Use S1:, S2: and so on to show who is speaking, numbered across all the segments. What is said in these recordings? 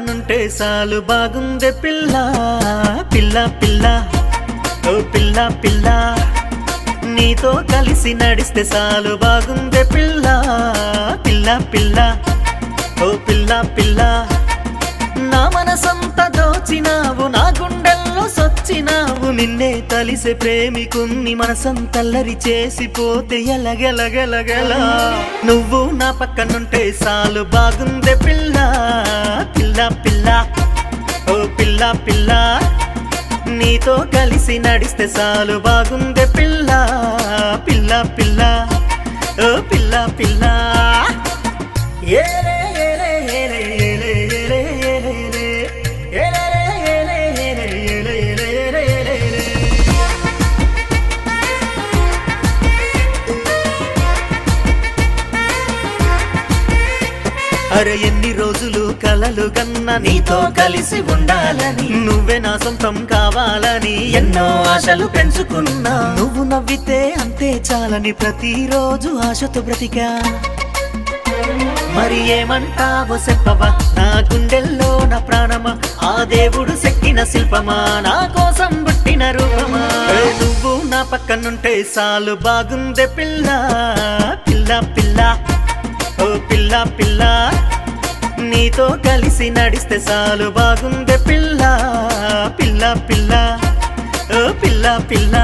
S1: పక్కనుంటే చాలు బాగుందే పిల్ల పిల్ల పిల్ల ఓ పిల్ల పిల్ల నీతో కలిసి నడిస్తే చాలు బాగుందే పిల్ల పిల్ల పిల్ల ఓ పిల్ల పిల్ల నా మనసంతా దోచినావు నా గుండెల్లో సొచ్చినావు నిన్నే తలిసే ప్రేమికున్ని మనసంతల్లరి చేసిపోతే ఎలగెలగెలగెలా నువ్వు నా పక్కనుంటే చాలు బాగుందే పిల్ల పిల్ల పిల్ల ఓ పిల్ల పిల్ల నీతో కలిసి నడిస్తే చాలు బాగుందే పిల్ల పిల్ల పిల్ల ఓ పిల్ల పిల్ల ఏలే ఏలే ఏలే ఏలే ఏలే అరే ఎన్ని రోజులు కలలు కన్నా నీతో కలిసి ఉండాలని నువ్వే నా సొంతం కావాలని ఎన్నో ఆశలు పెంచుకున్నా నువ్వు నవ్వితే అంతే చాలని ప్రతిరోజు ఆశతో బ్రతికా మరి ఏమంటావో చెప్పవా నా గుండెల్లో నా ప్రాణమా ఆ దేవుడు చెక్కిన శిల్పమా నా కోసం పుట్టిన రూపమా నువ్వు నా పక్కనుంటే చాలు బాగుందే పిల్ల పిల్ల పిల్ల ఓ పిల్ల పిల్ల నీతో కలిసి నడిస్తే చాలు బాగుందే పిల్ల పిల్ల పిల్ల ఓ పిల్ల పిల్ల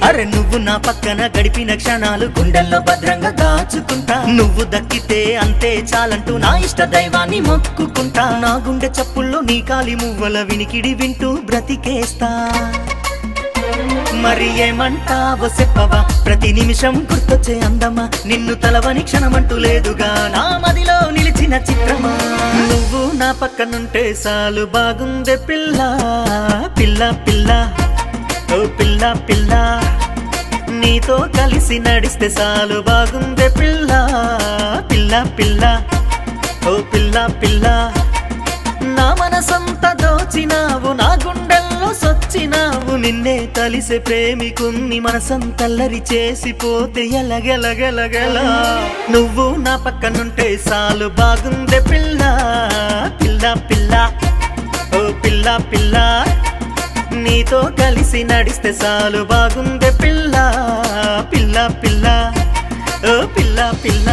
S1: అరే నువ్వు నా పక్కన గడిపిన క్షణాలు గుండెల్లో భద్రంగా దాచుకుంటా నువ్వు దక్కితే అంతే చాలంటూ నా ఇష్ట దైవాన్ని మొక్కుకుంటా నా గుండె చప్పుల్లో నీ కాలి మువ్వల వినికిడి వింటూ బ్రతికేస్తా మరి ఏమంటావో చెప్పవా ప్రతి నిమిషం గుర్తొచ్చే అందమా నిన్ను తలవని క్షణమంటూ లేదుగా నా మదిలో నిలిచిన చిత్రమా నువ్వు నా పక్కనుంటే చాలు బాగుందే పిల్ల పిల్ల పిల్ల ఓ పిల్ల పిల్ల నీతో కలిసి నడిస్తే చాలు బాగుందే పిల్ల పిల్ల పిల్ల ఓ పిల్ల పిల్ల నా మనసంతా దోచినావు నా గుండెల్లో సొచ్చినావు నిన్నే తలిసే ప్రేమికున్ని మనసంతల్లరి చేసిపోతే ఎలగెలగెలగెలా నువ్వు నా పక్కనుంటే చాలు బాగుందే పిల్ల పిల్ల పిల్ల ఓ పిల్ల పిల్ల నీతో కలిసి నడిస్తే చాలు బాగుందే పిల్ల పిల్ల పిల్ల ఓ పిల్ల పిల్ల